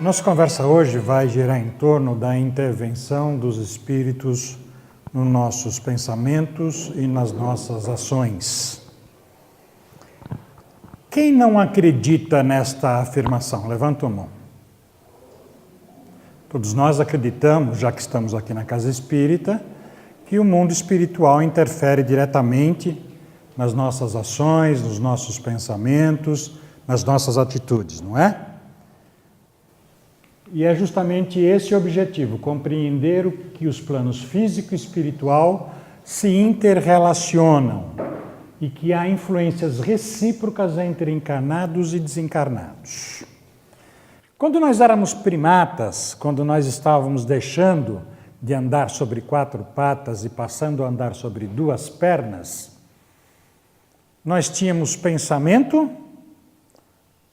Nossa conversa hoje vai girar em torno da intervenção dos espíritos nos nossos pensamentos e nas nossas ações. Quem não acredita nesta afirmação? Levanta a mão. Todos nós acreditamos, já que estamos aqui na Casa Espírita, que o mundo espiritual interfere diretamente nas nossas ações, nos nossos pensamentos, nas nossas atitudes, não é? E é justamente esse o objetivo, compreender que os planos físico e espiritual se interrelacionam e que há influências recíprocas entre encarnados e desencarnados. Quando nós éramos primatas, quando nós estávamos deixando de andar sobre 4 patas e passando a andar sobre 2 pernas, nós tínhamos pensamento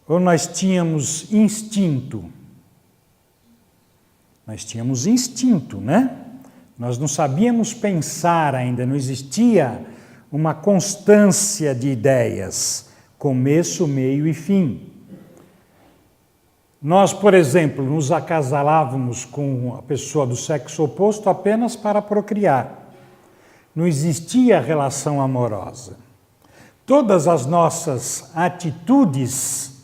ou nós tínhamos instinto? Nós tínhamos instinto, né? Nós não sabíamos pensar ainda, não existia uma constância de ideias, começo, meio e fim. Nós, por exemplo, nos acasalávamos com a pessoa do sexo oposto apenas para procriar. Não existia relação amorosa. Todas as nossas atitudes,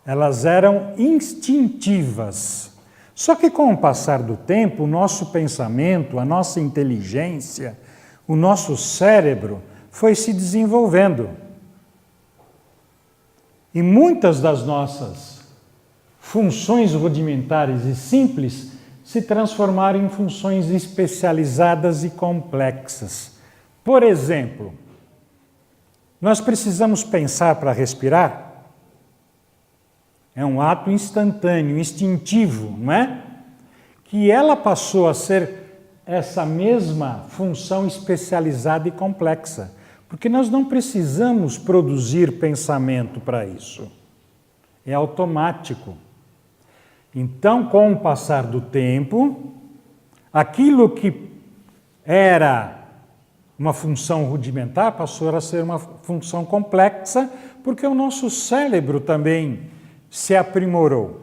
elas eram instintivas. Só que com o passar do tempo, o nosso pensamento, a nossa inteligência, o nosso cérebro foi se desenvolvendo. E muitas das nossas funções rudimentares e simples se transformaram em funções especializadas e complexas. Por exemplo, nós precisamos pensar para respirar? É um ato instantâneo, instintivo, não é? Que ela passou a ser essa mesma função especializada e complexa, porque nós não precisamos produzir pensamento para isso. É automático. Então, com o passar do tempo, aquilo que era uma função rudimentar passou a ser uma função complexa, porque o nosso cérebro também se aprimorou.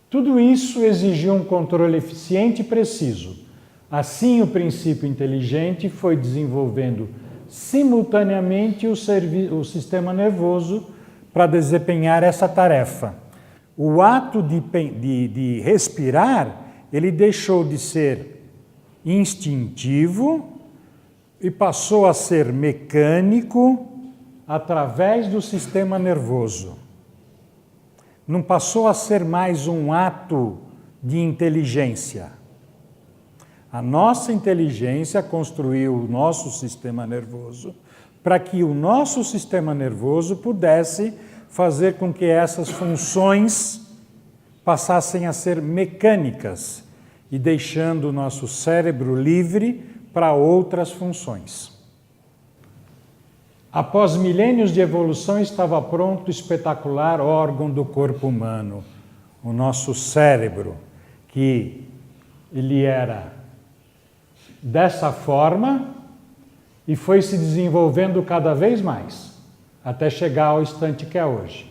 Tudo isso exigiu um controle eficiente e preciso. Assim, o princípio inteligente foi desenvolvendo simultaneamente o sistema nervoso para desempenhar essa tarefa. O ato de respirar, ele deixou de ser instintivo e passou a ser mecânico através do sistema nervoso. Não passou a ser mais um ato de inteligência. A nossa inteligência construiu o nosso sistema nervoso para que o nosso sistema nervoso pudesse fazer com que essas funções passassem a ser mecânicas e deixando o nosso cérebro livre para outras funções. Após milênios de evolução, estava pronto o espetacular órgão do corpo humano, o nosso cérebro, que ele era dessa forma e foi se desenvolvendo cada vez mais, até chegar ao instante que é hoje.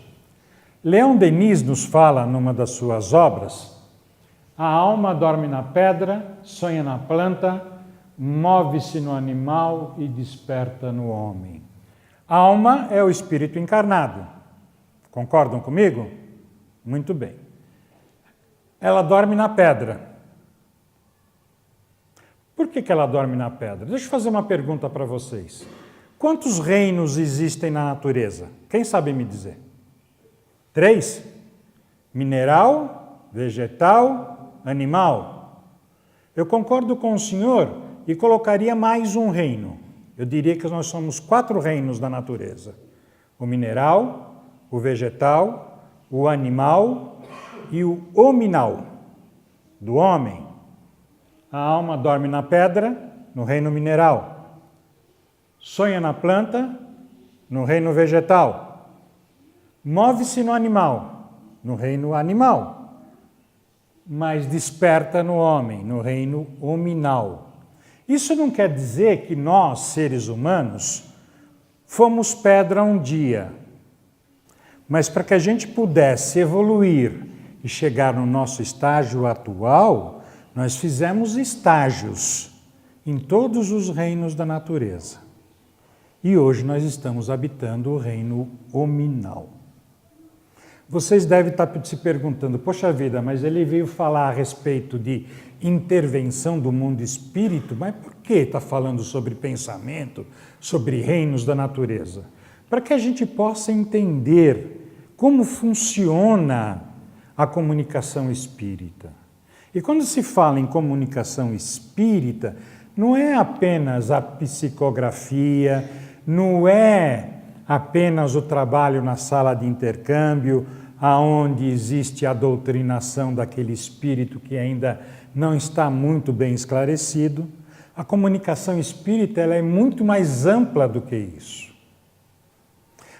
Leon Denis nos fala, numa das suas obras, a alma dorme na pedra, sonha na planta, move-se no animal e desperta no homem. A alma é o espírito encarnado. Concordam comigo? Muito bem. Ela dorme na pedra. Por que ela dorme na pedra? Deixa eu fazer uma pergunta para vocês. Quantos reinos existem na natureza? Quem sabe me dizer? 3? Mineral, vegetal, animal. Eu concordo com o senhor e colocaria mais um reino. Eu diria que nós somos 4 reinos da natureza. O mineral, o vegetal, o animal e o hominal, do homem. A alma dorme na pedra, no reino mineral. Sonha na planta, no reino vegetal. Move-se no animal, no reino animal. Mas desperta no homem, no reino hominal. Isso não quer dizer que nós, seres humanos, fomos pedra um dia. Mas para que a gente pudesse evoluir e chegar no nosso estágio atual, nós fizemos estágios em todos os reinos da natureza. E hoje nós estamos habitando o reino hominal. Vocês devem estar se perguntando, poxa vida, mas ele veio falar a respeito de intervenção do mundo espírito, mas por que está falando sobre pensamento, sobre reinos da natureza? Para que a gente possa entender como funciona a comunicação espírita. E quando se fala em comunicação espírita, não é apenas a psicografia, não é apenas o trabalho na sala de intercâmbio, aonde existe a doutrinação daquele espírito que ainda não está muito bem esclarecido. A comunicação espírita ela é muito mais ampla do que isso.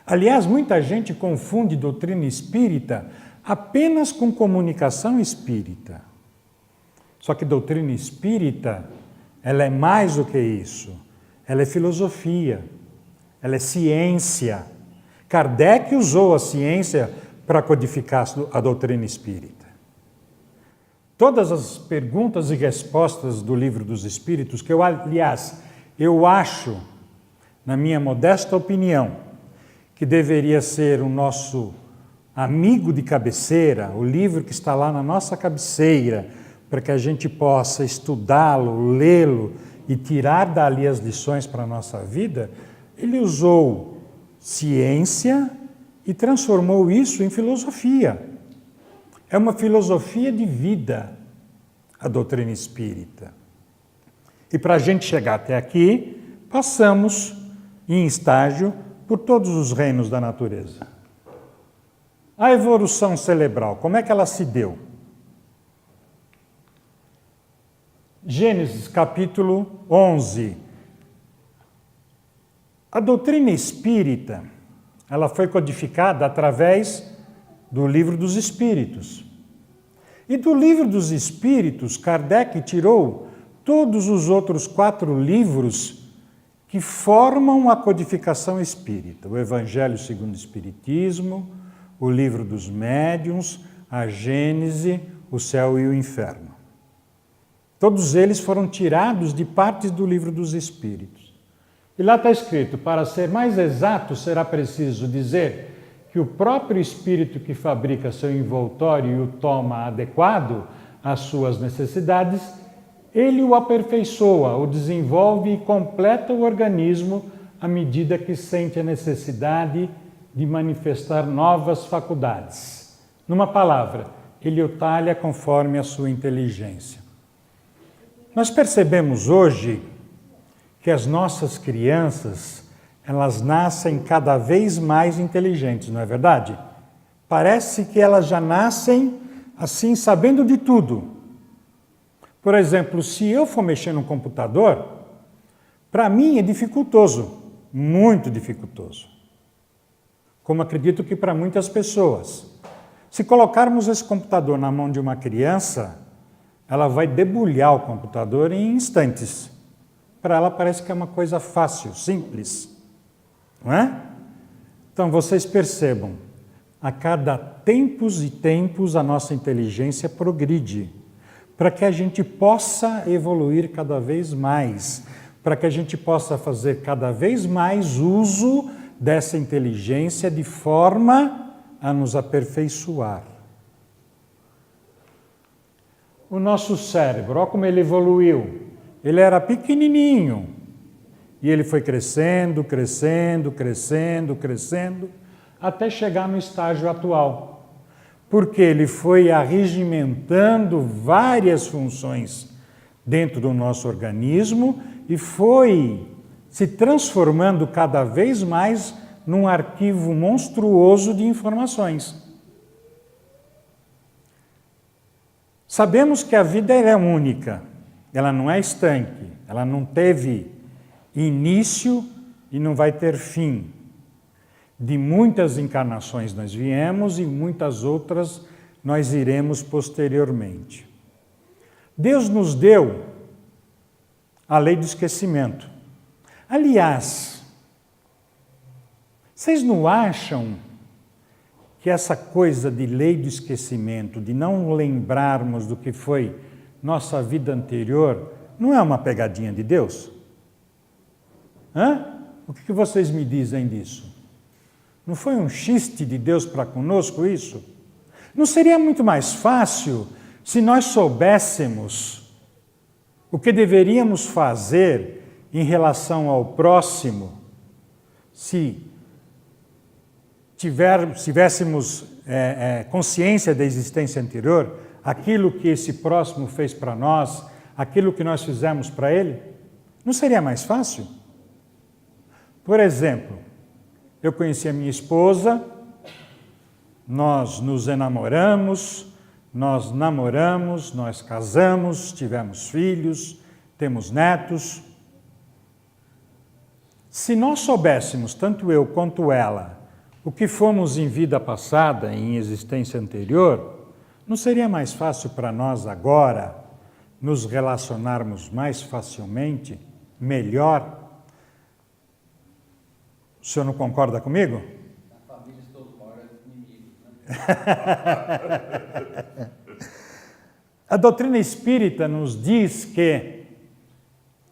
Aliás, muita gente confunde doutrina espírita apenas com comunicação espírita. Só que doutrina espírita, ela é mais do que isso. Ela é filosofia, ela é ciência. Kardec usou a ciência para codificar a doutrina espírita. Todas as perguntas e respostas do Livro dos Espíritos, que eu acho, na minha modesta opinião, que deveria ser o nosso amigo de cabeceira, o livro que está lá na nossa cabeceira, para que a gente possa estudá-lo, lê-lo e tirar dali as lições para a nossa vida, ele usou ciência e transformou isso em filosofia. É uma filosofia de vida, a doutrina espírita. E para a gente chegar até aqui, passamos em estágio por todos os reinos da natureza. A evolução cerebral, como é que ela se deu? Gênesis capítulo 11. A doutrina espírita, ela foi codificada através do Livro dos Espíritos. E do Livro dos Espíritos, Kardec tirou todos os outros 4 livros que formam a codificação espírita. O Evangelho segundo o Espiritismo, o Livro dos Médiuns, a Gênese, o Céu e o Inferno. Todos eles foram tirados de partes do Livro dos Espíritos. E lá está escrito, para ser mais exato, será preciso dizer que o próprio espírito que fabrica seu envoltório e o toma adequado às suas necessidades, ele o aperfeiçoa, o desenvolve e completa o organismo à medida que sente a necessidade de manifestar novas faculdades. Numa palavra, ele o talha conforme a sua inteligência. Nós percebemos hoje que as nossas crianças, elas nascem cada vez mais inteligentes, não é verdade? Parece que elas já nascem assim, sabendo de tudo. Por exemplo, se eu for mexer no computador, para mim é dificultoso, muito dificultoso. Como acredito que para muitas pessoas. Se colocarmos esse computador na mão de uma criança, ela vai debulhar o computador em instantes. Para ela parece que é uma coisa fácil, simples, não é? Então vocês percebam, a cada tempos e tempos a nossa inteligência progride, para que a gente possa evoluir cada vez mais, para que a gente possa fazer cada vez mais uso dessa inteligência de forma a nos aperfeiçoar. O nosso cérebro, olha como ele evoluiu. Ele era pequenininho e ele foi crescendo, crescendo, crescendo, crescendo, até chegar no estágio atual. Porque ele foi arregimentando várias funções dentro do nosso organismo e foi se transformando cada vez mais num arquivo monstruoso de informações. Sabemos que a vida é única. Ela não é estanque, ela não teve início e não vai ter fim. De muitas encarnações nós viemos e muitas outras nós iremos posteriormente. Deus nos deu a lei do esquecimento. Aliás, vocês não acham que essa coisa de lei do esquecimento, de não lembrarmos do que foi nossa vida anterior, não é uma pegadinha de Deus? Hã? O que vocês me dizem disso? Não foi um xiste de Deus para conosco isso? Não seria muito mais fácil se nós soubéssemos o que deveríamos fazer em relação ao próximo, se tivéssemos consciência da existência anterior, aquilo que esse próximo fez para nós, aquilo que nós fizemos para ele? Não seria mais fácil? Por exemplo, eu conheci a minha esposa, nós nos enamoramos, nós namoramos, nós casamos, tivemos filhos, temos netos. Se nós soubéssemos, tanto eu quanto ela, o que fomos em vida passada, em existência anterior, não seria mais fácil para nós agora nos relacionarmos mais facilmente, melhor? O senhor não concorda comigo? Na família todos moram inimigos, né? A doutrina espírita nos diz que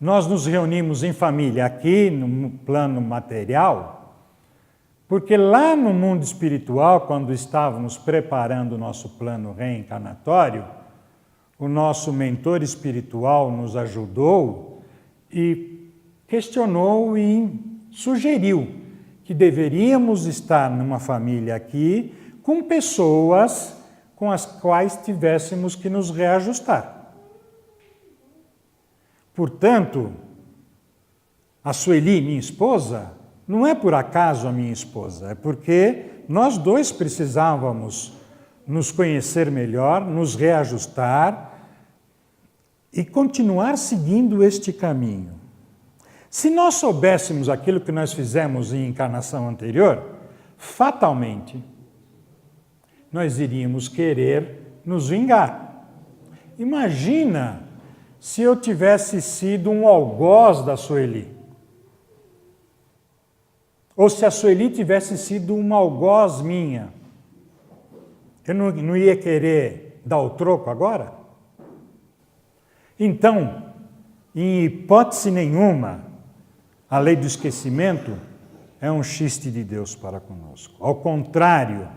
nós nos reunimos em família aqui no plano material, porque lá no mundo espiritual, quando estávamos preparando o nosso plano reencarnatório, o nosso mentor espiritual nos ajudou e questionou e sugeriu que deveríamos estar numa família aqui com pessoas com as quais tivéssemos que nos reajustar. Portanto, a Sueli, minha esposa, não é por acaso a minha esposa, é porque nós dois precisávamos nos conhecer melhor, nos reajustar e continuar seguindo este caminho. Se nós soubéssemos aquilo que nós fizemos em encarnação anterior, fatalmente, nós iríamos querer nos vingar. Imagina se eu tivesse sido um algoz da Sueli. Ou se a Sueli tivesse sido uma algoz minha. Eu não ia querer dar o troco agora? Então, em hipótese nenhuma, a lei do esquecimento é um xiste de Deus para conosco. Ao contrário,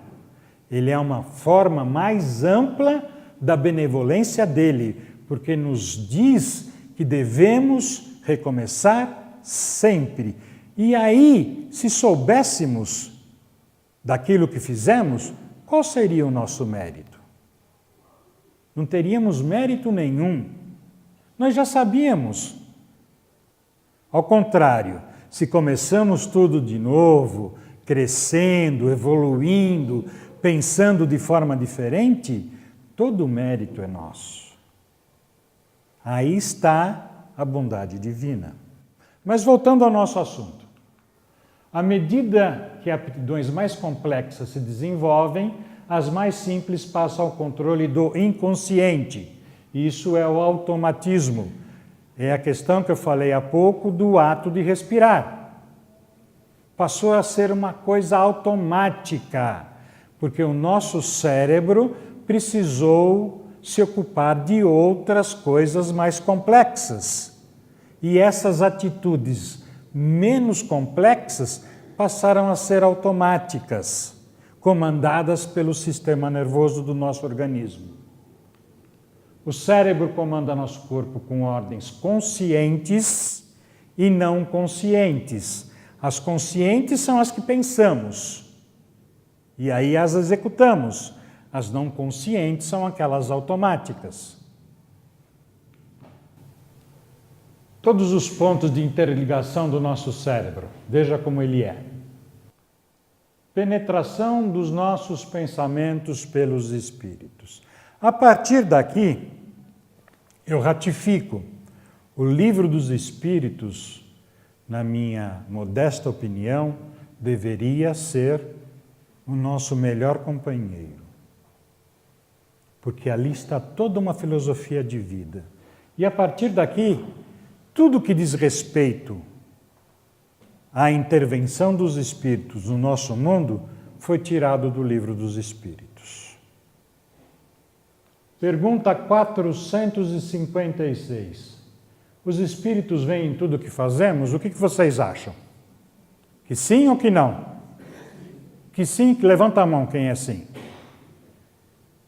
ele é uma forma mais ampla da benevolência dele, porque nos diz que devemos recomeçar sempre. E aí, se soubéssemos daquilo que fizemos, qual seria o nosso mérito? Não teríamos mérito nenhum. Nós já sabíamos. Ao contrário, se começamos tudo de novo, crescendo, evoluindo, pensando de forma diferente, todo o mérito é nosso. Aí está a bondade divina. Mas voltando ao nosso assunto. À medida que aptidões mais complexas se desenvolvem, as mais simples passam ao controle do inconsciente. Isso é o automatismo. É a questão que eu falei há pouco do ato de respirar. Passou a ser uma coisa automática, porque o nosso cérebro precisou se ocupar de outras coisas mais complexas. E essas atitudes menos complexas passaram a ser automáticas, comandadas pelo sistema nervoso do nosso organismo. O cérebro comanda nosso corpo com ordens conscientes e não conscientes. As conscientes são as que pensamos, e aí as executamos. As não conscientes são aquelas automáticas. Todos os pontos de interligação do nosso cérebro, veja como ele é. Penetração dos nossos pensamentos pelos espíritos. A partir daqui, eu ratifico, o Livro dos Espíritos, na minha modesta opinião, deveria ser o nosso melhor companheiro. Porque ali está toda uma filosofia de vida. E a partir daqui, tudo que diz respeito à intervenção dos espíritos no nosso mundo foi tirado do livro dos Espíritos. Pergunta 456. Os Espíritos veem em tudo o que fazemos? O que vocês acham? Que sim ou que não? Que sim, levanta a mão quem é sim.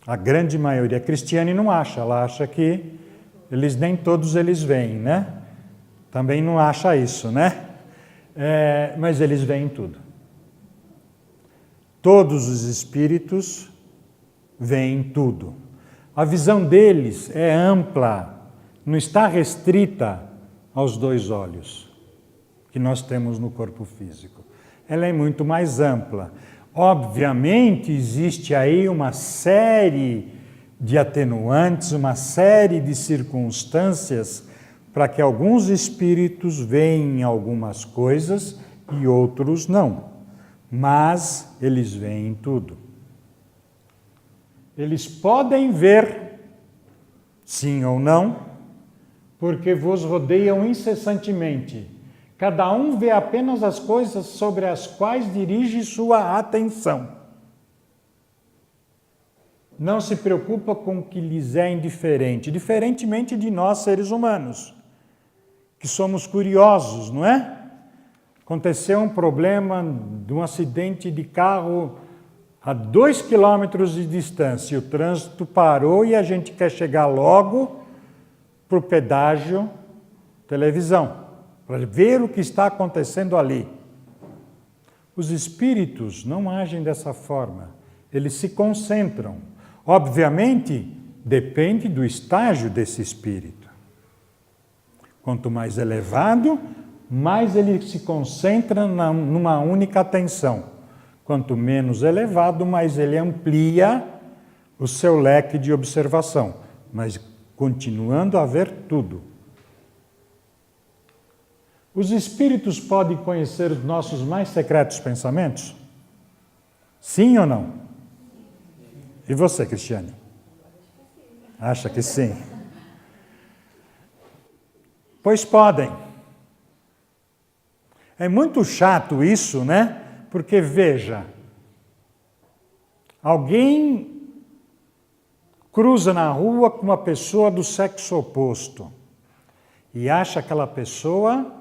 A grande maioria cristiana não acha, ela acha que nem todos eles veem, né? Também não acha isso, né? Mas eles veem tudo. Todos os espíritos veem tudo. A visão deles é ampla, não está restrita aos 2 olhos que nós temos no corpo físico. Ela é muito mais ampla. Obviamente, existe aí uma série de atenuantes, uma série de circunstâncias para que alguns espíritos veem algumas coisas e outros não. Mas eles veem tudo. Eles podem ver, sim ou não, porque vos rodeiam incessantemente. Cada um vê apenas as coisas sobre as quais dirige sua atenção. Não se preocupa com o que lhes é indiferente, diferentemente de nós, seres humanos, que somos curiosos, não é? Aconteceu um problema de um acidente de carro a 2 quilômetros de distância. O trânsito parou e a gente quer chegar logo para o pedágio televisão, para ver o que está acontecendo ali. Os espíritos não agem dessa forma, eles se concentram. Obviamente, depende do estágio desse espírito. Quanto mais elevado, mais ele se concentra numa única atenção. Quanto menos elevado, mais ele amplia o seu leque de observação, mas continuando a ver tudo. Os espíritos podem conhecer os nossos mais secretos pensamentos? Sim ou não? E você, Cristiane? Acha que sim? Pois podem. É muito chato isso, né? Porque, veja, alguém cruza na rua com uma pessoa do sexo oposto e acha aquela pessoa,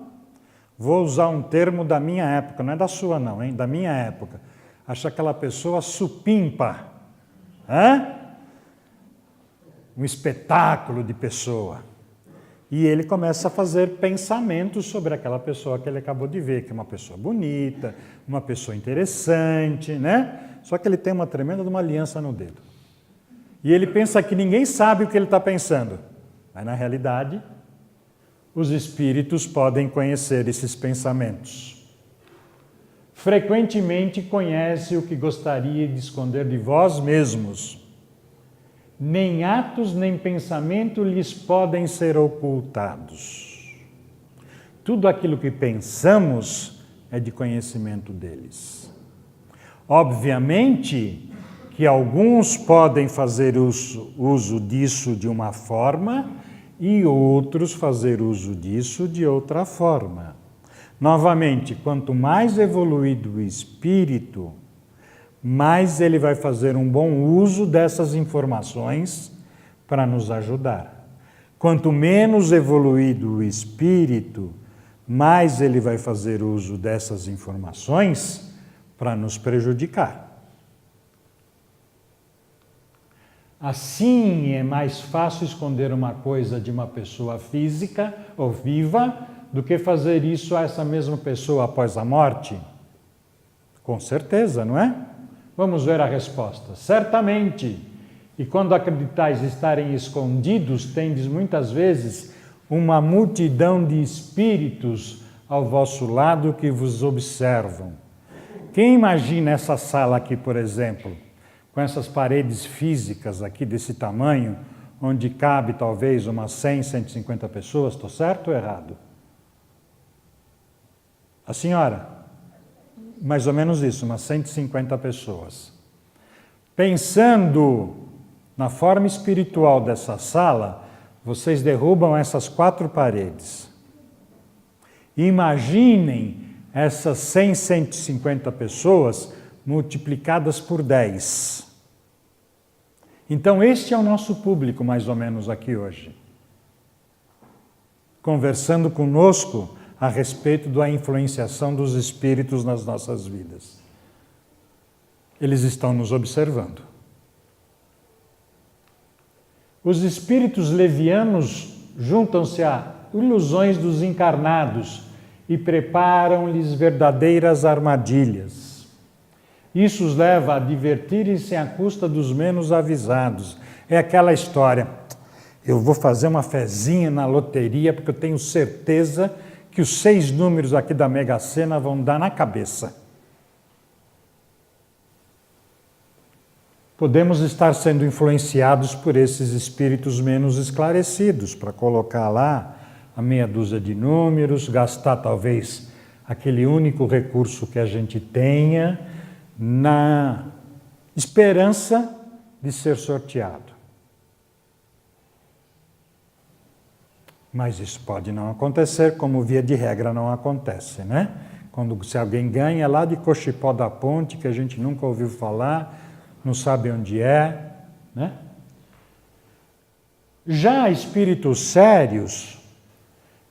vou usar um termo da minha época, não é da sua não, hein? Da minha época, acha aquela pessoa supimpa, um espetáculo de pessoa. E ele começa a fazer pensamentos sobre aquela pessoa que ele acabou de ver, que é uma pessoa bonita, uma pessoa interessante, né? Só que ele tem uma tremenda de uma aliança no dedo. E ele pensa que ninguém sabe o que ele está pensando. Mas, na realidade, os espíritos podem conhecer esses pensamentos. Frequentemente conhece o que gostaria de esconder de vós mesmos. Nem atos nem pensamento lhes podem ser ocultados. Tudo aquilo que pensamos é de conhecimento deles. Obviamente que alguns podem fazer uso disso de uma forma e outros fazer uso disso de outra forma. Novamente, quanto mais evoluído o espírito, mais ele vai fazer um bom uso dessas informações para nos ajudar. Quanto menos evoluído o espírito, mais ele vai fazer uso dessas informações para nos prejudicar. Assim, é mais fácil esconder uma coisa de uma pessoa física ou viva do que fazer isso a essa mesma pessoa após a morte? Com certeza, não é? Vamos ver a resposta. Certamente. E quando acreditais estarem escondidos, tendes muitas vezes uma multidão de espíritos ao vosso lado que vos observam. Quem imagina essa sala aqui, por exemplo, com essas paredes físicas aqui desse tamanho, onde cabe talvez umas 100, 150 pessoas, estou certo ou errado? A senhora? Mais ou menos isso, umas 150 pessoas. Pensando na forma espiritual dessa sala, vocês derrubam essas 4 paredes. Imaginem essas 100, 150 pessoas multiplicadas por 10. Então, este é o nosso público, mais ou menos, aqui hoje. Conversando conosco a respeito da influenciação dos espíritos nas nossas vidas. Eles estão nos observando. Os espíritos levianos juntam-se a ilusões dos encarnados e preparam-lhes verdadeiras armadilhas. Isso os leva a divertirem-se à custa dos menos avisados. É aquela história, eu vou fazer uma fezinha na loteria porque eu tenho certeza que os 6 números aqui da Mega Sena vão dar na cabeça. Podemos estar sendo influenciados por esses espíritos menos esclarecidos, para colocar lá a meia dúzia de números, gastar talvez aquele único recurso que a gente tenha, na esperança de ser sorteado. Mas isso pode não acontecer, como via de regra não acontece, né? Se alguém ganha lá de Cochipó da Ponte, que a gente nunca ouviu falar, não sabe onde é, né? Já espíritos sérios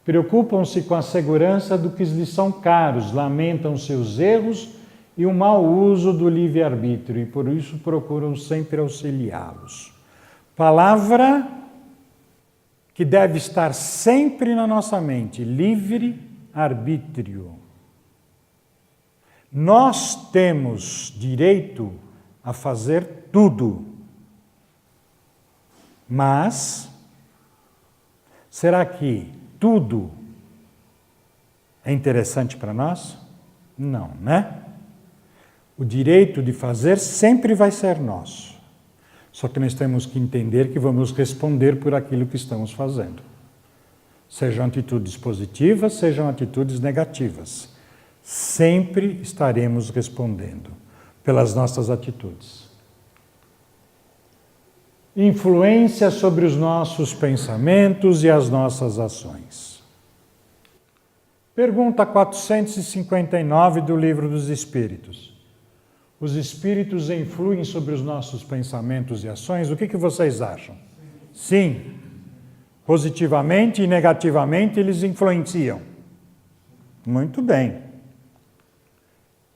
preocupam-se com a segurança do que lhes são caros, lamentam seus erros e o mau uso do livre-arbítrio, e por isso procuram sempre auxiliá-los. Palavra que deve estar sempre na nossa mente: livre-arbítrio. Nós temos direito a fazer tudo. Mas, será que tudo é interessante para nós? Não, né? O direito de fazer sempre vai ser nosso. Só que nós temos que entender que vamos responder por aquilo que estamos fazendo. Sejam atitudes positivas, sejam atitudes negativas. Sempre estaremos respondendo pelas nossas atitudes. Influência sobre os nossos pensamentos e as nossas ações. Pergunta 459 do Livro dos Espíritos. Os espíritos influem sobre os nossos pensamentos e ações? O que vocês acham? Sim. Positivamente e negativamente eles influenciam. Muito bem.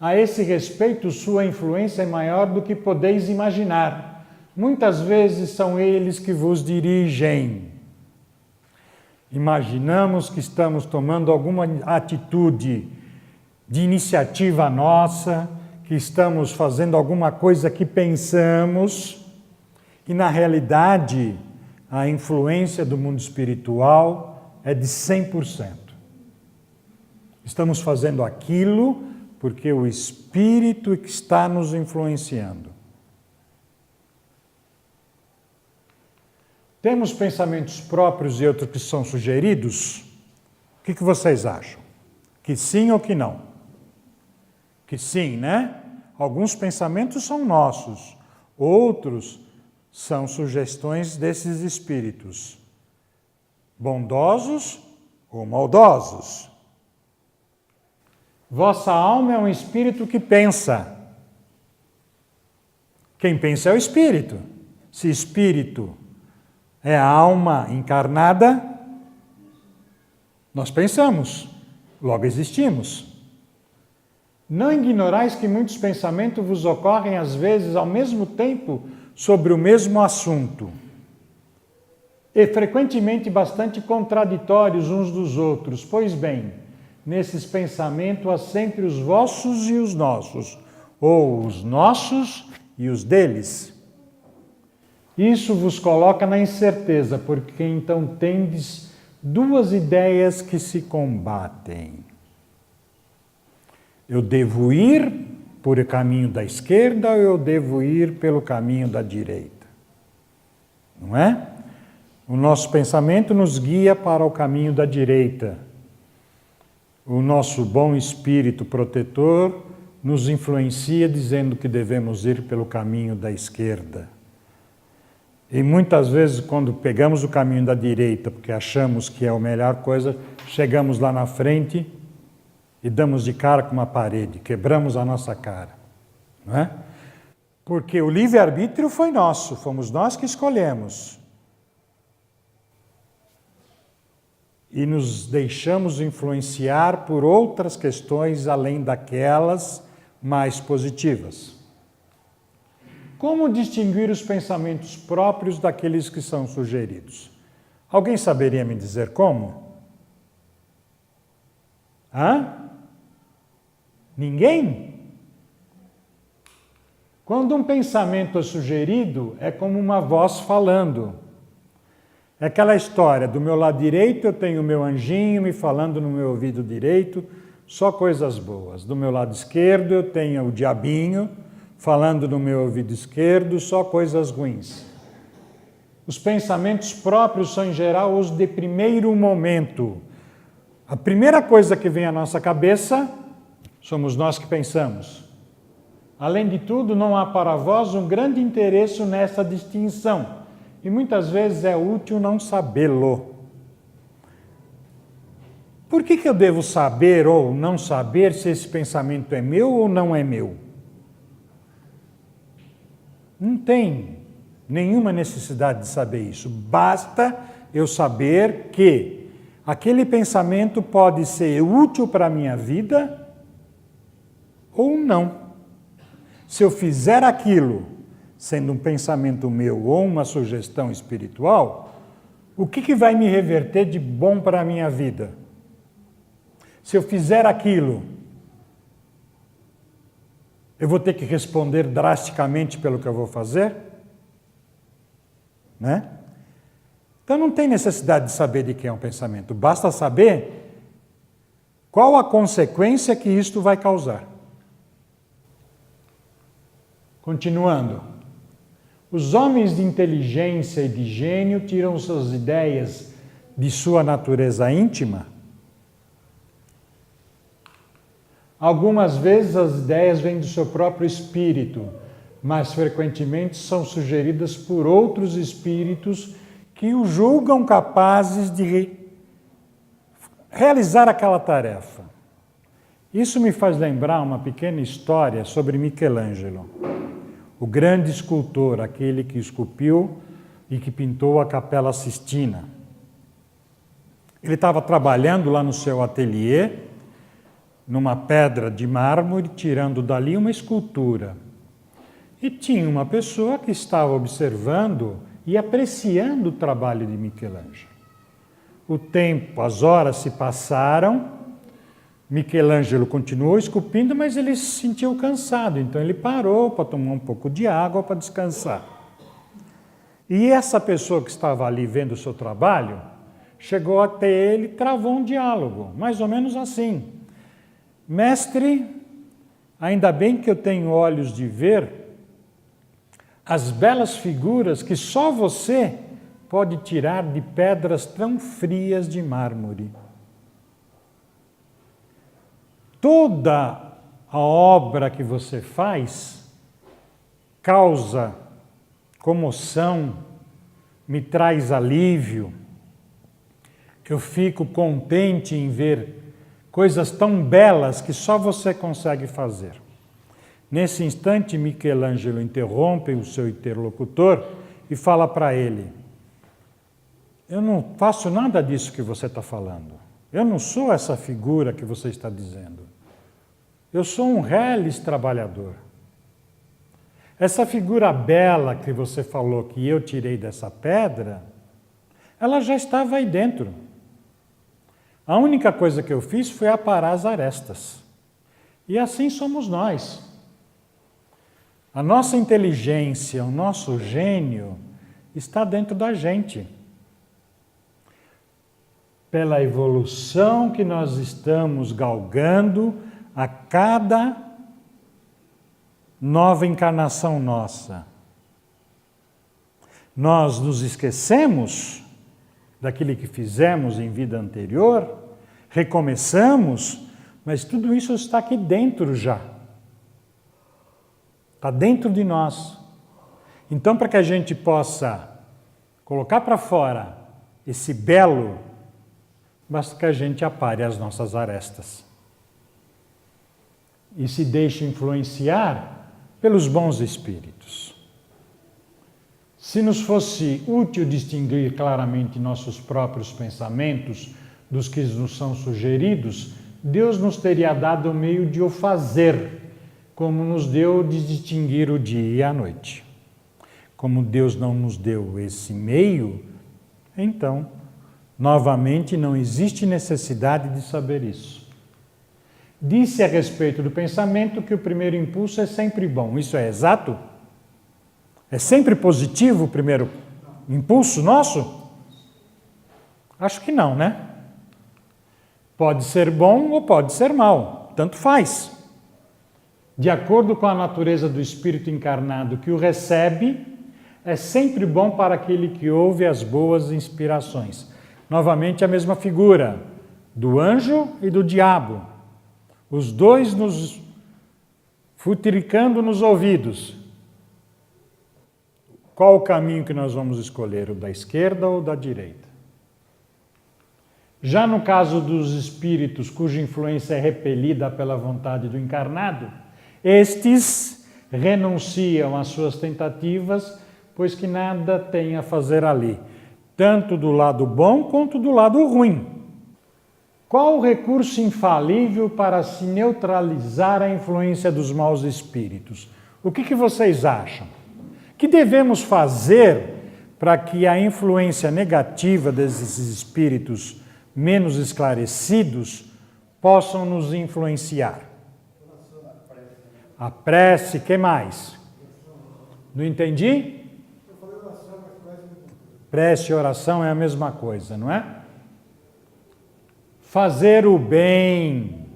A esse respeito, sua influência é maior do que podeis imaginar. Muitas vezes são eles que vos dirigem. Imaginamos que estamos tomando alguma atitude de iniciativa nossa, que estamos fazendo alguma coisa que pensamos, e na realidade a influência do mundo espiritual é de 100%. Estamos fazendo aquilo porque o Espírito que está nos influenciando. Temos pensamentos próprios e outros que são sugeridos? O que vocês acham? Que sim ou que não? Que sim, né? Alguns pensamentos são nossos, outros são sugestões desses espíritos, bondosos ou maldosos. Vossa alma é um espírito que pensa. Quem pensa é o espírito. Se espírito é a alma encarnada, nós pensamos, logo existimos. Não ignorais que muitos pensamentos vos ocorrem às vezes ao mesmo tempo sobre o mesmo assunto, e frequentemente bastante contraditórios uns dos outros. Pois bem, nesses pensamentos há sempre os vossos e os nossos, ou os nossos e os deles. Isso vos coloca na incerteza, porque então tendes duas ideias que se combatem. Eu devo ir por o caminho da esquerda ou eu devo ir pelo caminho da direita? Não é? O nosso pensamento nos guia para o caminho da direita. O nosso bom espírito protetor nos influencia dizendo que devemos ir pelo caminho da esquerda. E muitas vezes, quando pegamos o caminho da direita, porque achamos que é a melhor coisa, chegamos lá na frente e damos de cara com uma parede, quebramos a nossa cara, não é? Porque o livre-arbítrio foi nosso, fomos nós que escolhemos. E nos deixamos influenciar por outras questões além daquelas mais positivas. Como distinguir os pensamentos próprios daqueles que são sugeridos? Alguém saberia me dizer como? Ninguém? Quando um pensamento é sugerido, é como uma voz falando. É aquela história, do meu lado direito eu tenho o meu anjinho me falando no meu ouvido direito, só coisas boas. Do meu lado esquerdo eu tenho o diabinho falando no meu ouvido esquerdo, só coisas ruins. Os pensamentos próprios são, em geral, os de primeiro momento. A primeira coisa que vem à nossa cabeça, somos nós que pensamos. Além de tudo, não há para vós um grande interesse nessa distinção. E muitas vezes é útil não sabê-lo. Por que eu devo saber ou não saber se esse pensamento é meu ou não é meu? Não tem nenhuma necessidade de saber isso. Basta eu saber que aquele pensamento pode ser útil para a minha vida ou não. Se eu fizer aquilo, sendo um pensamento meu ou uma sugestão espiritual, o que vai me reverter de bom para a minha vida? Se eu fizer aquilo, eu vou ter que responder drasticamente pelo que eu vou fazer? Né? Então não tem necessidade de saber de quem é um pensamento, basta saber qual a consequência que isto vai causar. Continuando, os homens de inteligência e de gênio tiram suas ideias de sua natureza íntima. Algumas vezes as ideias vêm do seu próprio espírito, mas frequentemente são sugeridas por outros espíritos que o julgam capazes de realizar aquela tarefa. Isso me faz lembrar uma pequena história sobre Michelangelo, o grande escultor, aquele que esculpiu e que pintou a Capela Sistina. Ele estava trabalhando lá no seu ateliê, numa pedra de mármore, tirando dali uma escultura. E tinha uma pessoa que estava observando e apreciando o trabalho de Michelangelo. O tempo, as horas se passaram, Michelangelo continuou esculpindo, mas ele se sentiu cansado, então ele parou para tomar um pouco de água para descansar. E essa pessoa que estava ali vendo o seu trabalho, chegou até ele e travou um diálogo, mais ou menos assim: mestre, ainda bem que eu tenho olhos de ver as belas figuras que só você pode tirar de pedras tão frias de mármore. Toda a obra que você faz causa comoção, me traz alívio. Eu fico contente em ver coisas tão belas que só você consegue fazer. Nesse instante, Michelangelo interrompe o seu interlocutor e fala para ele: eu não faço nada disso que você está falando. Eu não sou essa figura que você está dizendo. Eu sou um reles trabalhador. Essa figura bela que você falou que eu tirei dessa pedra, ela já estava aí dentro. A única coisa que eu fiz foi aparar as arestas. E assim somos nós. A nossa inteligência, o nosso gênio está dentro da gente. Pela evolução que nós estamos galgando a cada nova encarnação nossa. Nós nos esquecemos daquilo que fizemos em vida anterior, recomeçamos, mas tudo isso está aqui dentro já. Está dentro de nós. Então, para que a gente possa colocar para fora esse belo, basta que a gente apare as nossas arestas. E se deixe influenciar pelos bons espíritos. Se nos fosse útil distinguir claramente nossos próprios pensamentos dos que nos são sugeridos, Deus nos teria dado o meio de o fazer, como nos deu de distinguir o dia e a noite. Como Deus não nos deu esse meio, então, novamente, não existe necessidade de saber isso. Disse a respeito do pensamento que o primeiro impulso é sempre bom. Isso é exato? É sempre positivo o primeiro impulso nosso? Acho que não, né? Pode ser bom ou pode ser mal, tanto faz. De acordo com a natureza do espírito encarnado que o recebe, é sempre bom para aquele que ouve as boas inspirações. Novamente a mesma figura do anjo e do diabo. Os dois nos futricando nos ouvidos. Qual o caminho que nós vamos escolher, o da esquerda ou da direita? Já no caso dos espíritos cuja influência é repelida pela vontade do encarnado, estes renunciam às suas tentativas, pois que nada têm a fazer ali, tanto do lado bom quanto do lado ruim. Qual o recurso infalível para se neutralizar a influência dos maus espíritos? O que vocês acham? O que devemos fazer para que a influência negativa desses espíritos menos esclarecidos possam nos influenciar? A prece, que mais? Não entendi? Prece e oração é a mesma coisa, não é? Fazer o bem,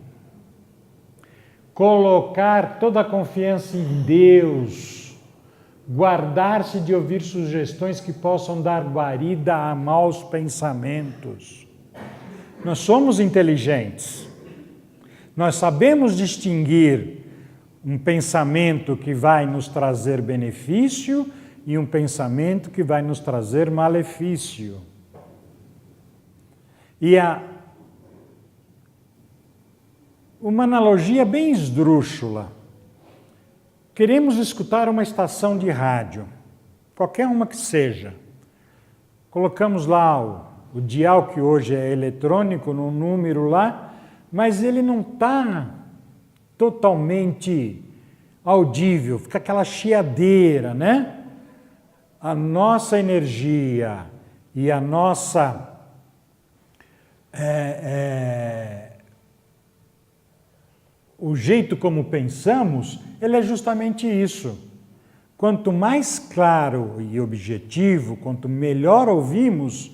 colocar toda a confiança em Deus, guardar-se de ouvir sugestões que possam dar guarida a maus pensamentos. Nós somos inteligentes, nós sabemos distinguir um pensamento que vai nos trazer benefício e um pensamento que vai nos trazer malefício. E uma analogia bem esdrúxula. Queremos escutar uma estação de rádio, qualquer uma que seja. Colocamos lá o dial, que hoje é eletrônico, no número lá, mas ele não está totalmente audível, fica aquela chiadeira, né? A nossa energia e a nossa o jeito como pensamos, ele é justamente isso. Quanto mais claro e objetivo, quanto melhor ouvimos,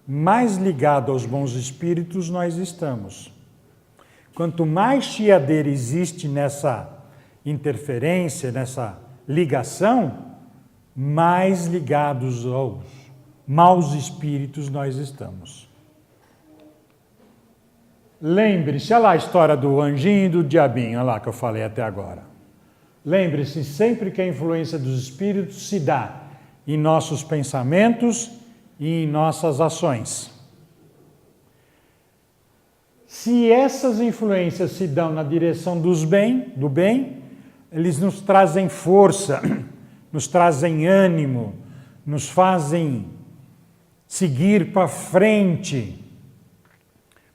mais ligado aos bons espíritos nós estamos. Quanto mais chiadeira existe nessa interferência, nessa ligação, mais ligados aos maus espíritos nós estamos. Lembre-se, olha lá a história do anjinho e do diabinho, olha lá que eu falei até agora. Lembre-se sempre que a influência dos espíritos se dá em nossos pensamentos e em nossas ações. Se essas influências se dão na direção do bem, eles nos trazem força, nos trazem ânimo, nos fazem seguir para frente,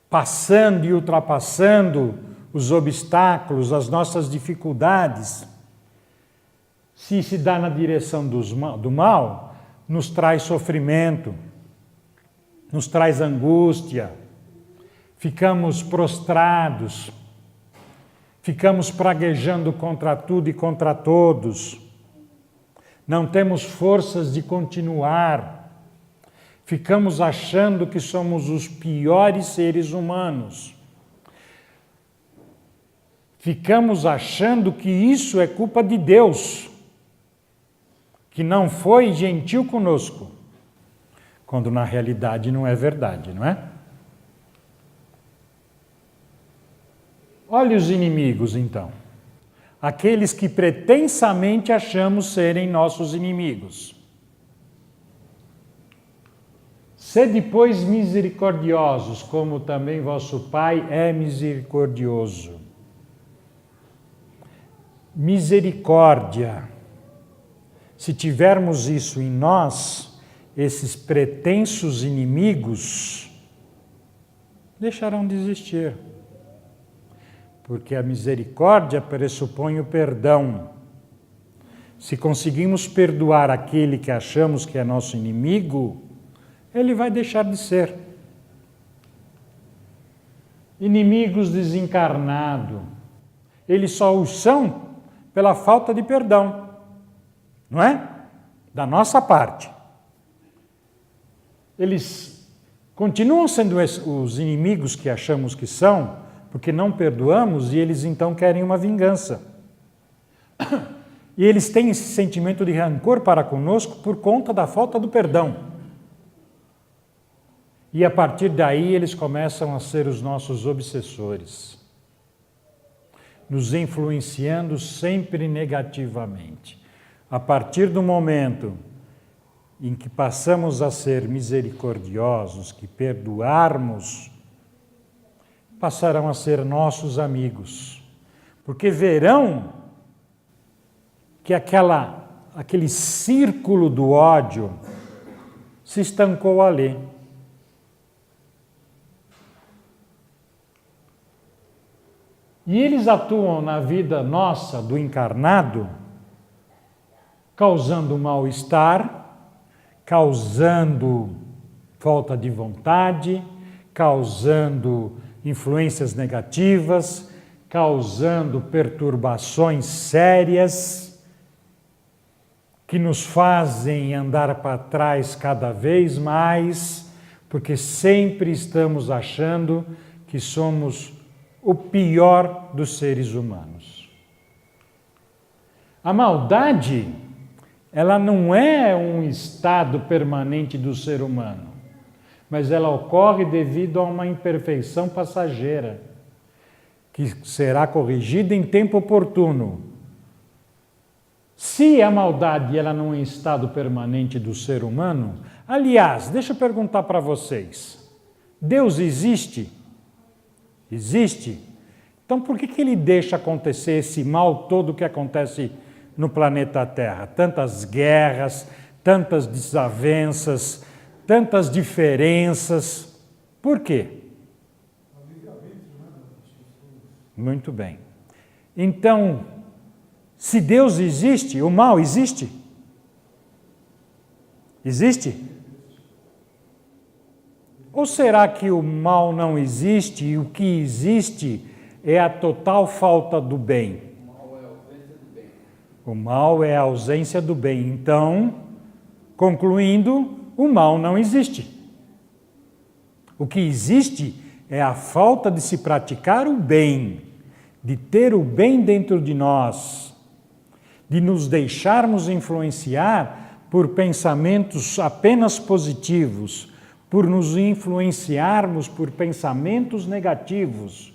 passando e ultrapassando os obstáculos, as nossas dificuldades. Se se dá na direção do mal, nos traz sofrimento, nos traz angústia, ficamos prostrados, ficamos praguejando contra tudo e contra todos, não temos forças de continuar, ficamos achando que somos os piores seres humanos. Ficamos achando que isso é culpa de Deus, que não foi gentil conosco, quando na realidade não é verdade, não é? Olha os inimigos, então. Aqueles que pretensamente achamos serem nossos inimigos. Sede, pois, misericordiosos, como também vosso Pai é misericordioso. misericórdia. Se tivermos isso em nós, esses pretensos inimigos deixarão de existir. Porque a misericórdia pressupõe o perdão. Se conseguimos perdoar aquele que achamos que é nosso inimigo, ele vai deixar de ser. Inimigos desencarnados, eles só os são pela falta de perdão, não é? Da nossa parte. Eles continuam sendo os inimigos que achamos que são, porque não perdoamos e eles então querem uma vingança. E eles têm esse sentimento de rancor para conosco por conta da falta do perdão. E a partir daí eles começam a ser os nossos obsessores, nos influenciando sempre negativamente. A partir do momento em que passamos a ser misericordiosos, que perdoarmos, passarão a ser nossos amigos, porque verão que aquele círculo do ódio se estancou ali. E eles atuam na vida nossa, do encarnado, causando mal-estar, causando falta de vontade, causando influências negativas, causando perturbações sérias, que nos fazem andar para trás cada vez mais, porque sempre estamos achando que somos o pior dos seres humanos. A maldade, ela não é um estado permanente do ser humano, mas ela ocorre devido a uma imperfeição passageira, que será corrigida em tempo oportuno. Se a maldade ela não é um estado permanente do ser humano, aliás, deixa eu perguntar para vocês, Deus existe? Existe? Então por que ele deixa acontecer esse mal todo que acontece no planeta Terra? Tantas guerras, tantas desavenças, tantas diferenças. Por quê? Muito bem. Então, se Deus existe, o mal existe? Existe? Ou será que o mal não existe e o que existe é a total falta do bem? O mal é a ausência do bem. Então, concluindo, o mal não existe. O que existe é a falta de se praticar o bem, de ter o bem dentro de nós, de nos deixarmos influenciar por pensamentos apenas positivos, por nos influenciarmos por pensamentos negativos,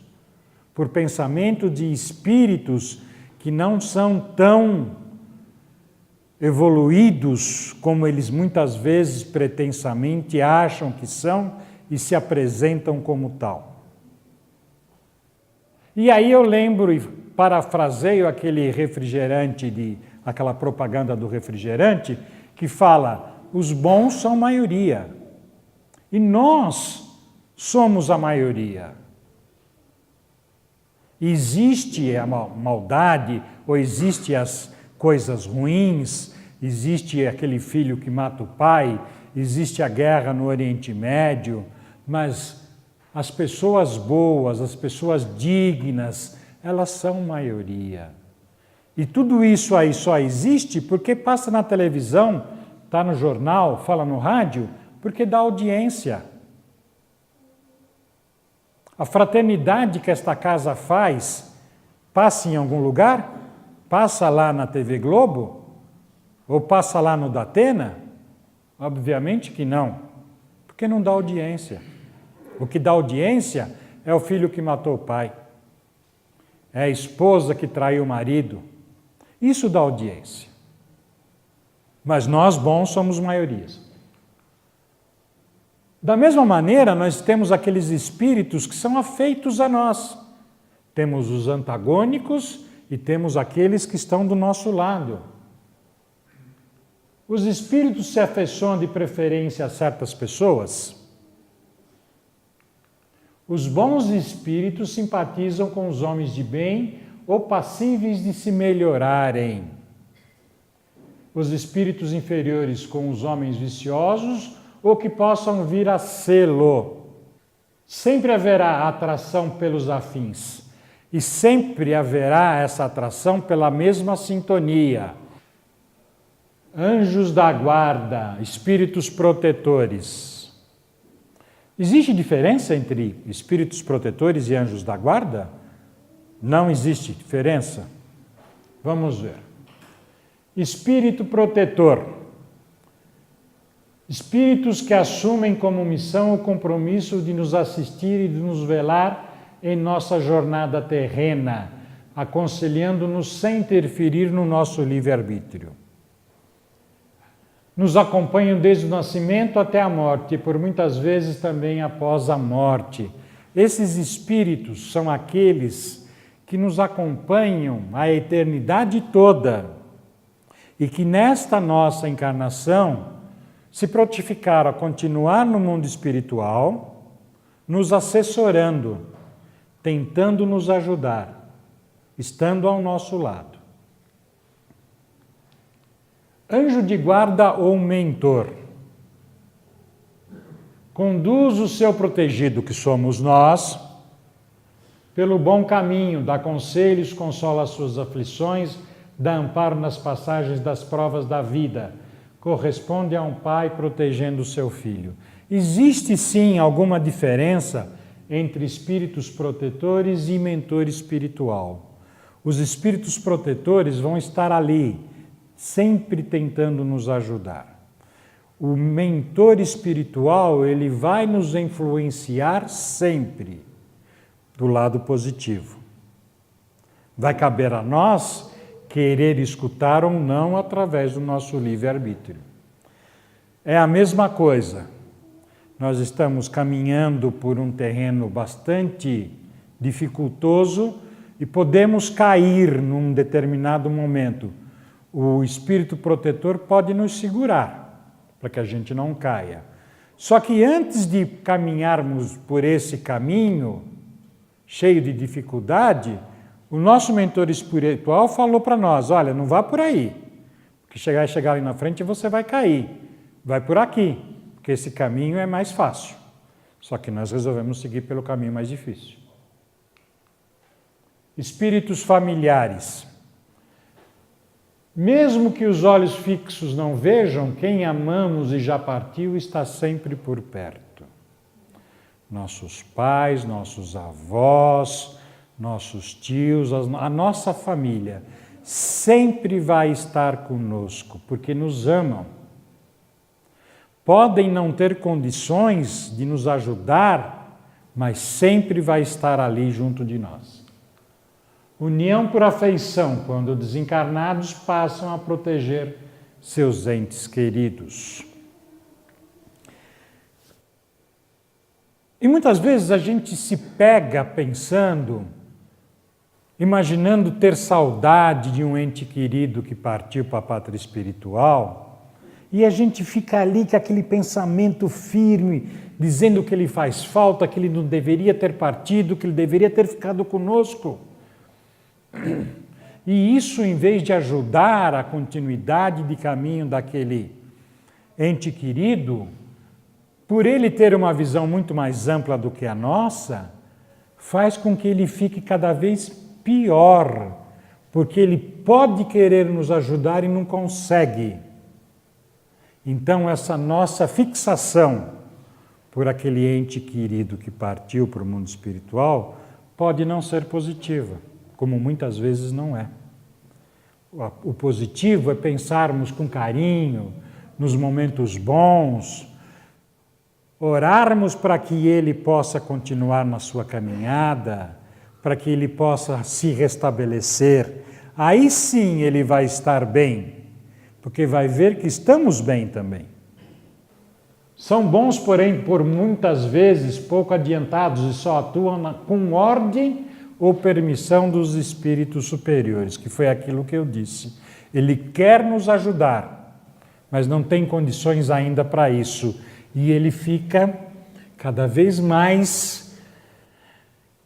por pensamento de espíritos que não são tão evoluídos como eles muitas vezes pretensamente acham que são e se apresentam como tal. E aí eu lembro e parafraseio aquele refrigerante, aquela propaganda do refrigerante, que fala, os bons são maioria. E nós somos a maioria. Existe a maldade, ou existe as coisas ruins, existe aquele filho que mata o pai, existe a guerra no Oriente Médio, mas as pessoas boas, as pessoas dignas, elas são maioria. E tudo isso aí só existe porque passa na televisão, está no jornal, fala no rádio, porque dá audiência. A fraternidade que esta casa faz, passa em algum lugar? Passa lá na TV Globo? Ou passa lá no Datena? Obviamente que não, porque não dá audiência. O que dá audiência é o filho que matou o pai, é a esposa que traiu o marido. Isso dá audiência. Mas nós bons somos maiorias. Da mesma maneira, nós temos aqueles espíritos que são afeitos a nós. Temos os antagônicos e temos aqueles que estão do nosso lado. Os espíritos se afeiçoam de preferência a certas pessoas. Os bons espíritos simpatizam com os homens de bem ou passíveis de se melhorarem. Os espíritos inferiores com os homens viciosos ou que possam vir a sê-lo. Sempre haverá atração pelos afins e sempre haverá essa atração pela mesma sintonia. Anjos da guarda, espíritos protetores. Existe diferença entre espíritos protetores e anjos da guarda? Não existe diferença. Vamos ver. Espírito protetor. Espíritos que assumem como missão o compromisso de nos assistir e de nos velar em nossa jornada terrena, aconselhando-nos sem interferir no nosso livre-arbítrio. Nos acompanham desde o nascimento até a morte e por muitas vezes também após a morte. Esses espíritos são aqueles que nos acompanham a eternidade toda e que nesta nossa encarnação se prontificaram a continuar no mundo espiritual, nos assessorando, tentando nos ajudar, estando ao nosso lado. Anjo de guarda ou mentor. Conduz o seu protegido, que somos nós, pelo bom caminho, dá conselhos, consola as suas aflições, dá amparo nas passagens das provas da vida. Corresponde a um pai protegendo o seu filho. Existe sim alguma diferença entre espíritos protetores e mentor espiritual. Os espíritos protetores vão estar ali, sempre tentando nos ajudar. O mentor espiritual, ele vai nos influenciar sempre do lado positivo. Vai caber a nós querer escutar ou não através do nosso livre-arbítrio. É a mesma coisa. Nós estamos caminhando por um terreno bastante dificultoso e podemos cair num determinado momento. O espírito protetor pode nos segurar, para que a gente não caia. Só que antes de caminharmos por esse caminho, cheio de dificuldade, o nosso mentor espiritual falou para nós, olha, não vá por aí, porque chegar ali na frente você vai cair. Vai por aqui, porque esse caminho é mais fácil. Só que nós resolvemos seguir pelo caminho mais difícil. Espíritos familiares. Mesmo que os olhos fixos não vejam, quem amamos e já partiu está sempre por perto. Nossos pais, nossos avós, nossos tios, a nossa família sempre vai estar conosco, porque nos amam. Podem não ter condições de nos ajudar, mas sempre vai estar ali junto de nós. União por afeição, quando desencarnados passam a proteger seus entes queridos. E muitas vezes a gente se pega pensando, imaginando ter saudade de um ente querido que partiu para a pátria espiritual, e a gente fica ali com aquele pensamento firme, dizendo que ele faz falta, que ele não deveria ter partido, que ele deveria ter ficado conosco. E isso, em vez de ajudar a continuidade de caminho daquele ente querido, por ele ter uma visão muito mais ampla do que a nossa, faz com que ele fique cada vez pior, porque ele pode querer nos ajudar e não consegue. Então, essa nossa fixação por aquele ente querido que partiu para o mundo espiritual pode não ser positiva, como muitas vezes não é. O positivo é pensarmos com carinho, nos momentos bons, orarmos para que ele possa continuar na sua caminhada, para que ele possa se restabelecer. Aí sim ele vai estar bem, porque vai ver que estamos bem também. São bons, porém, por muitas vezes pouco adiantados e só atuam com ordem ou permissão dos espíritos superiores, que foi aquilo que eu disse. Ele quer nos ajudar, mas não tem condições ainda para isso. E ele fica cada vez mais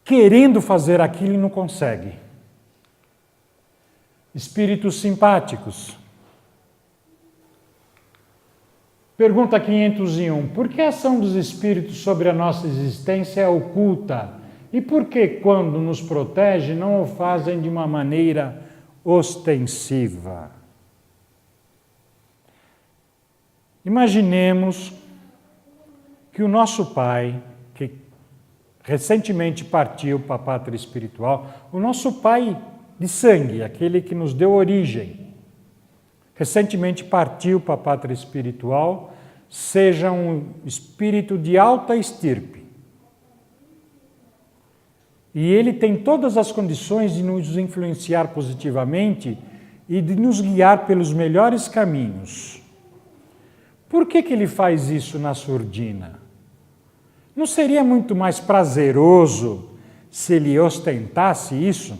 querendo fazer aquilo e não consegue. Espíritos simpáticos. Pergunta 501. Por que a ação dos espíritos sobre a nossa existência é oculta? E por que, quando nos protege, não o fazem de uma maneira ostensiva? Imaginemos que o nosso pai, que recentemente partiu para a pátria espiritual, o nosso pai de sangue, aquele que nos deu origem, recentemente partiu para a pátria espiritual, seja um espírito de alta estirpe. E ele tem todas as condições de nos influenciar positivamente e de nos guiar pelos melhores caminhos. Por que ele faz isso na surdina? Não seria muito mais prazeroso se ele ostentasse isso?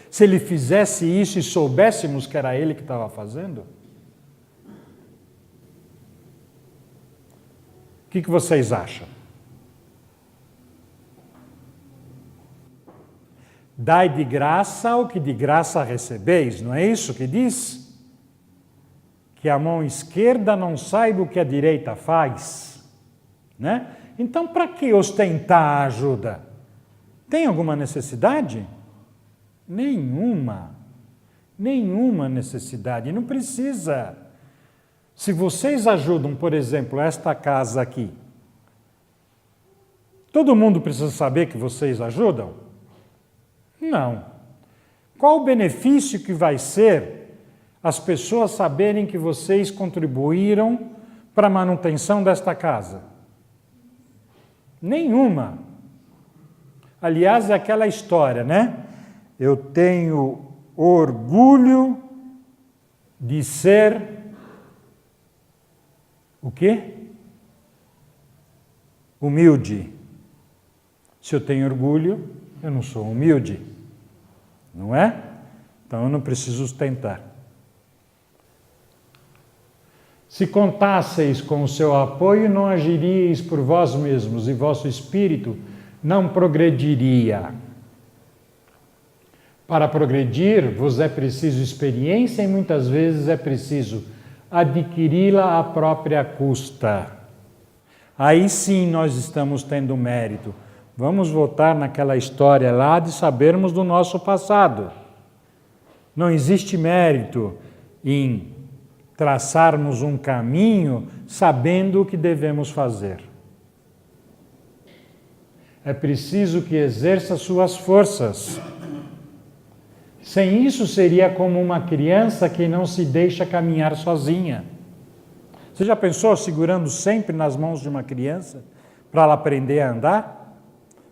Se ele fizesse isso e soubéssemos que era ele que estava fazendo? O que vocês acham? Dai de graça o que de graça recebeis, não é isso que diz? Que a mão esquerda não saiba o que a direita faz, né? Então, para que ostentar a ajuda? Tem alguma necessidade? Nenhuma necessidade, não precisa. Se vocês ajudam, por exemplo, esta casa aqui, todo mundo precisa saber que vocês ajudam? Não. Qual o benefício que vai ser as pessoas saberem que vocês contribuíram para a manutenção desta casa? Nenhuma. Aliás, é aquela história, né? Eu tenho orgulho de ser o quê? Humilde. Se eu tenho orgulho, eu não sou humilde, não é? Então eu não preciso ostentar. Se contasseis com o seu apoio, não agiríeis por vós mesmos, e vosso espírito não progrediria. Para progredir, vos é preciso experiência e muitas vezes é preciso adquiri-la à própria custa. Aí sim nós estamos tendo mérito. Vamos voltar naquela história lá de sabermos do nosso passado. Não existe mérito em traçarmos um caminho sabendo o que devemos fazer. É preciso que exerça suas forças. Sem isso, seria como uma criança que não se deixa caminhar sozinha. Você já pensou segurando sempre nas mãos de uma criança para ela aprender a andar?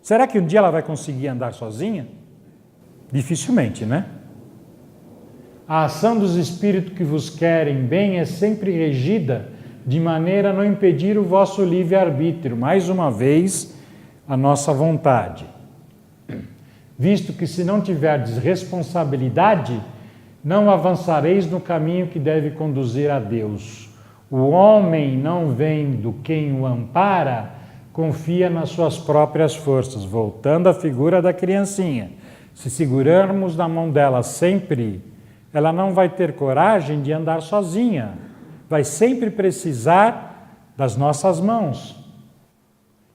Será que um dia ela vai conseguir andar sozinha? Dificilmente, né? A ação dos espíritos que vos querem bem é sempre regida de maneira a não impedir o vosso livre-arbítrio, mais uma vez, a nossa vontade. Visto que se não tiverdes responsabilidade, não avançareis no caminho que deve conduzir a Deus. O homem, não vendo quem o ampara, confia nas suas próprias forças. Voltando à figura da criancinha. Se segurarmos na mão dela sempre, ela não vai ter coragem de andar sozinha. Vai sempre precisar das nossas mãos.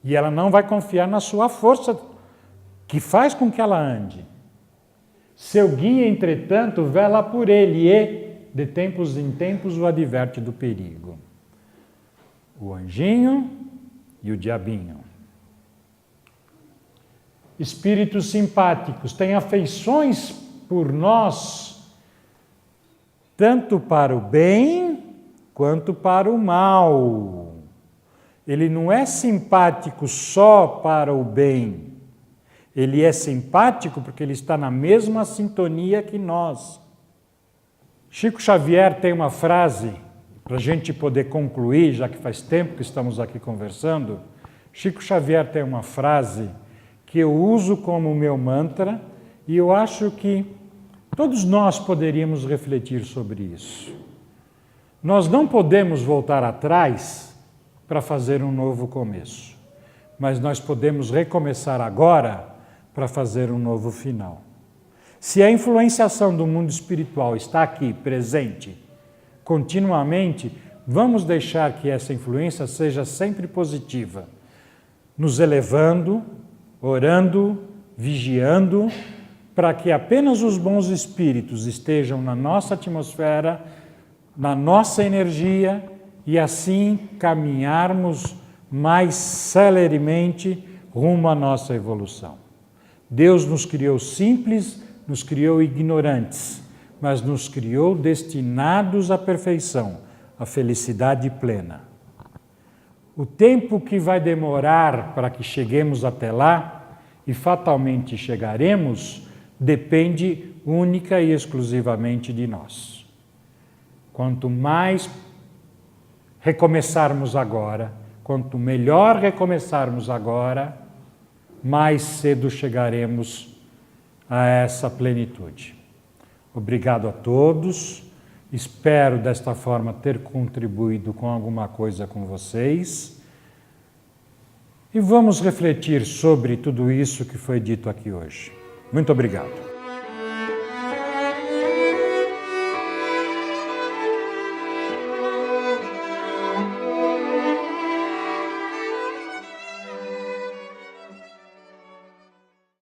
E ela não vai confiar na sua força, que faz com que ela ande. Seu guia, entretanto, vela por ele e, de tempos em tempos, o adverte do perigo. O anjinho e o diabinho. Espíritos simpáticos têm afeições por nós, tanto para o bem quanto para o mal. Ele não é simpático só para o bem. Ele é simpático porque ele está na mesma sintonia que nós. Chico Xavier tem uma frase, para a gente poder concluir, já que faz tempo que estamos aqui conversando. Chico Xavier tem uma frase que eu uso como meu mantra e eu acho que todos nós poderíamos refletir sobre isso. Nós não podemos voltar atrás para fazer um novo começo, mas nós podemos recomeçar agora para fazer um novo final. Se a influenciação do mundo espiritual está aqui, presente, continuamente, vamos deixar que essa influência seja sempre positiva, nos elevando, orando, vigiando, para que apenas os bons espíritos estejam na nossa atmosfera, na nossa energia e assim caminharmos mais celeremente rumo à nossa evolução. Deus nos criou simples, nos criou ignorantes, mas nos criou destinados à perfeição, à felicidade plena. O tempo que vai demorar para que cheguemos até lá, e fatalmente chegaremos, depende única e exclusivamente de nós. Quanto mais recomeçarmos agora, quanto melhor recomeçarmos agora, mais cedo chegaremos a essa plenitude. Obrigado a todos. Espero desta forma ter contribuído com alguma coisa com vocês. E vamos refletir sobre tudo isso que foi dito aqui hoje. Muito obrigado.